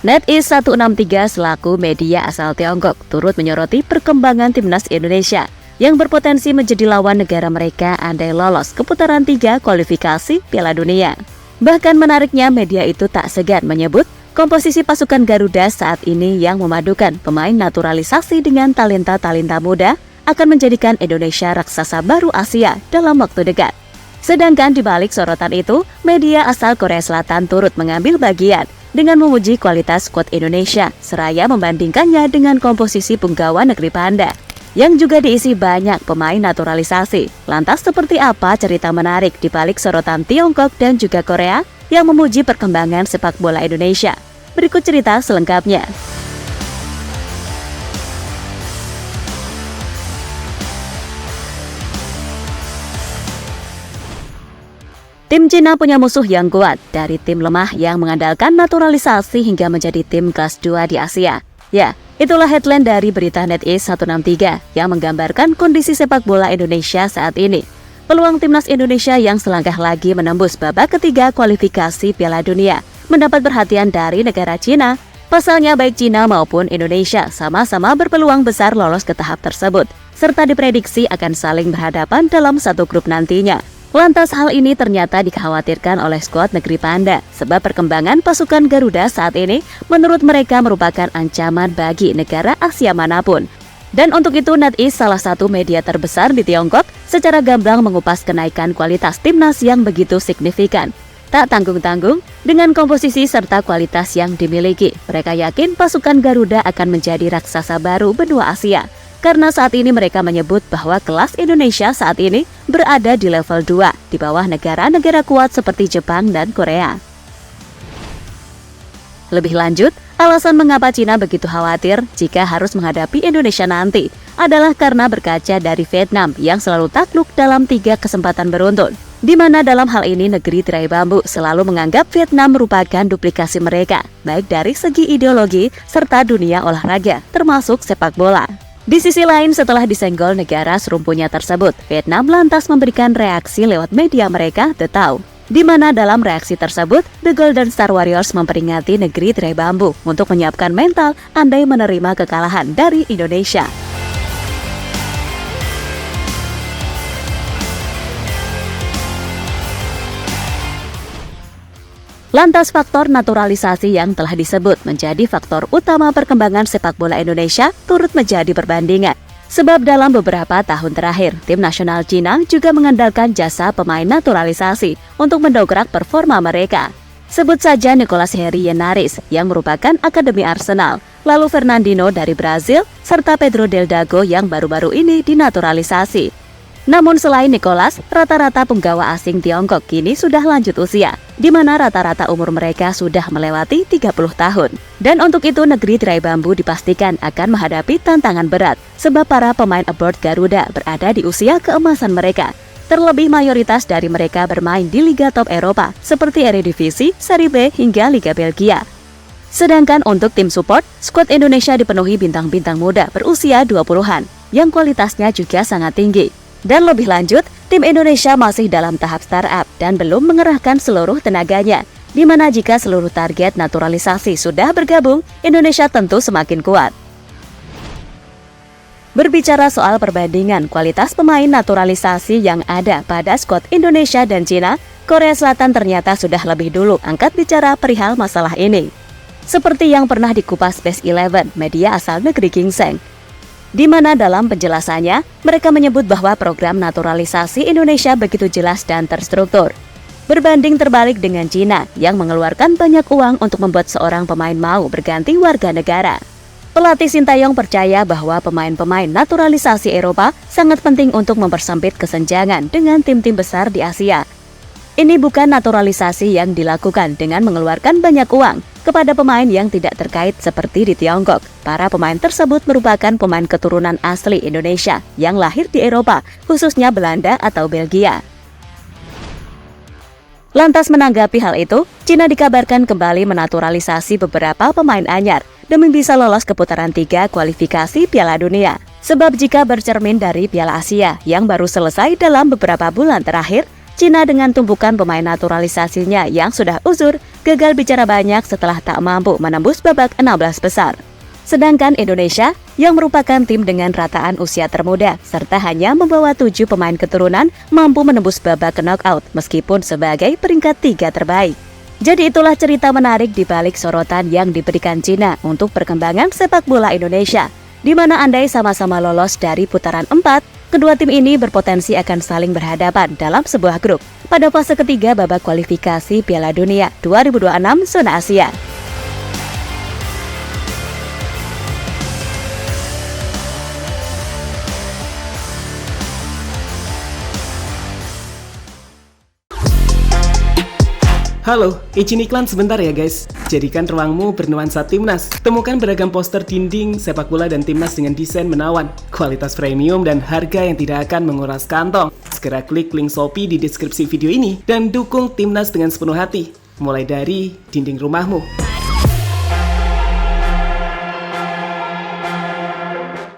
NetEase 163 selaku media asal Tiongkok turut menyoroti perkembangan timnas Indonesia yang berpotensi menjadi lawan negara mereka andai lolos ke putaran 3 kualifikasi Piala Dunia. Bahkan menariknya, media itu tak segan menyebut komposisi pasukan Garuda saat ini yang memadukan pemain naturalisasi dengan talenta-talenta muda akan menjadikan Indonesia raksasa baru Asia dalam waktu dekat. Sedangkan di balik sorotan itu, media asal Korea Selatan turut mengambil bagian dengan memuji kualitas skuad Indonesia, seraya membandingkannya dengan komposisi punggawa negeri Panda, yang juga diisi banyak pemain naturalisasi. Lantas seperti apa cerita menarik di balik sorotan Tiongkok dan juga Korea yang memuji perkembangan sepak bola Indonesia? Berikut cerita selengkapnya. Tim Cina punya musuh yang kuat, dari tim lemah yang mengandalkan naturalisasi hingga menjadi tim kelas 2 di Asia. Ya, itulah headline dari berita NetEase 163 yang menggambarkan kondisi sepak bola Indonesia saat ini. Peluang timnas Indonesia yang selangkah lagi menembus babak ketiga kualifikasi Piala Dunia mendapat perhatian dari negara Cina. Pasalnya baik Cina maupun Indonesia sama-sama berpeluang besar lolos ke tahap tersebut, serta diprediksi akan saling berhadapan dalam satu grup nantinya. Lantas hal ini ternyata dikhawatirkan oleh skuad negeri Panda, sebab perkembangan pasukan Garuda saat ini menurut mereka merupakan ancaman bagi negara Asia manapun. Dan untuk itu NetEase, salah satu media terbesar di Tiongkok, secara gamblang mengupas kenaikan kualitas timnas yang begitu signifikan. Tak tanggung-tanggung, dengan komposisi serta kualitas yang dimiliki, mereka yakin pasukan Garuda akan menjadi raksasa baru benua Asia. Karena saat ini mereka menyebut bahwa kelas Indonesia saat ini berada di level 2, di bawah negara-negara kuat seperti Jepang dan Korea. Lebih lanjut, alasan mengapa Cina begitu khawatir jika harus menghadapi Indonesia nanti adalah karena berkaca dari Vietnam yang selalu takluk dalam 3 kesempatan beruntun, di mana dalam hal ini negeri tirai bambu selalu menganggap Vietnam merupakan duplikasi mereka, baik dari segi ideologi serta dunia olahraga, termasuk sepak bola. Di sisi lain, setelah disenggol negara serumpunya tersebut, Vietnam lantas memberikan reaksi lewat media mereka, The Tao, di mana dalam reaksi tersebut, The Golden Star Warriors memperingati negeri tirai bambu untuk menyiapkan mental andai menerima kekalahan dari Indonesia. Lantas faktor naturalisasi yang telah disebut menjadi faktor utama perkembangan sepak bola Indonesia turut menjadi perbandingan. Sebab dalam beberapa tahun terakhir, tim nasional Cina juga mengandalkan jasa pemain naturalisasi untuk mendongkrak performa mereka. Sebut saja Nicolas Harry Yenaris yang merupakan akademi Arsenal, lalu Fernandinho dari Brazil, serta Pedro Delgado yang baru-baru ini dinaturalisasi. Namun selain Nicolas, rata-rata punggawa asing Tiongkok kini sudah lanjut usia, di mana rata-rata umur mereka sudah melewati 30 tahun. Dan untuk itu negeri tirai bambu dipastikan akan menghadapi tantangan berat, sebab para pemain abroad Garuda berada di usia keemasan mereka. Terlebih mayoritas dari mereka bermain di Liga Top Eropa, seperti Eredivisie, Serie B hingga Liga Belgia. Sedangkan untuk tim support, skuad Indonesia dipenuhi bintang-bintang muda berusia 20-an, yang kualitasnya juga sangat tinggi. Dan lebih lanjut, tim Indonesia masih dalam tahap startup dan belum mengerahkan seluruh tenaganya, di mana jika seluruh target naturalisasi sudah bergabung, Indonesia tentu semakin kuat. Berbicara soal perbandingan kualitas pemain naturalisasi yang ada pada skuad Indonesia dan Cina, Korea Selatan ternyata sudah lebih dulu angkat bicara perihal masalah ini. Seperti yang pernah dikupas Best 11, media asal negeri Ginseng, di mana dalam penjelasannya, mereka menyebut bahwa program naturalisasi Indonesia begitu jelas dan terstruktur. Berbanding terbalik dengan Cina yang mengeluarkan banyak uang untuk membuat seorang pemain mau berganti warga negara. Pelatih Sintayong percaya bahwa pemain-pemain naturalisasi Eropa sangat penting untuk mempersempit kesenjangan dengan tim-tim besar di Asia. Ini bukan naturalisasi yang dilakukan dengan mengeluarkan banyak uang kepada pemain yang tidak terkait seperti di Tiongkok. Para pemain tersebut merupakan pemain keturunan asli Indonesia yang lahir di Eropa, khususnya Belanda atau Belgia. Lantas menanggapi hal itu, Cina dikabarkan kembali menaturalisasi beberapa pemain anyar demi bisa lolos ke putaran 3 kualifikasi Piala Dunia. Sebab jika bercermin dari Piala Asia yang baru selesai dalam beberapa bulan terakhir, Cina dengan tumpukan pemain naturalisasinya yang sudah uzur gagal bicara banyak setelah tak mampu menembus babak 16 besar. Sedangkan Indonesia yang merupakan tim dengan rataan usia termuda serta hanya membawa 7 pemain keturunan mampu menembus babak knockout meskipun sebagai peringkat 3 terbaik. Jadi itulah cerita menarik di balik sorotan yang diberikan Cina untuk perkembangan sepak bola Indonesia, di mana andai sama-sama lolos dari putaran 4, kedua tim ini berpotensi akan saling berhadapan dalam sebuah grup pada fase ketiga babak kualifikasi Piala Dunia 2026 zona Asia. Halo, izin iklan sebentar ya guys. Jadikan ruangmu bernuansa timnas. Temukan beragam poster dinding, sepak bola dan timnas dengan desain menawan, kualitas premium dan harga yang tidak akan menguras kantong. Segera klik link Shopee di deskripsi video ini dan dukung timnas dengan sepenuh hati. Mulai dari dinding rumahmu.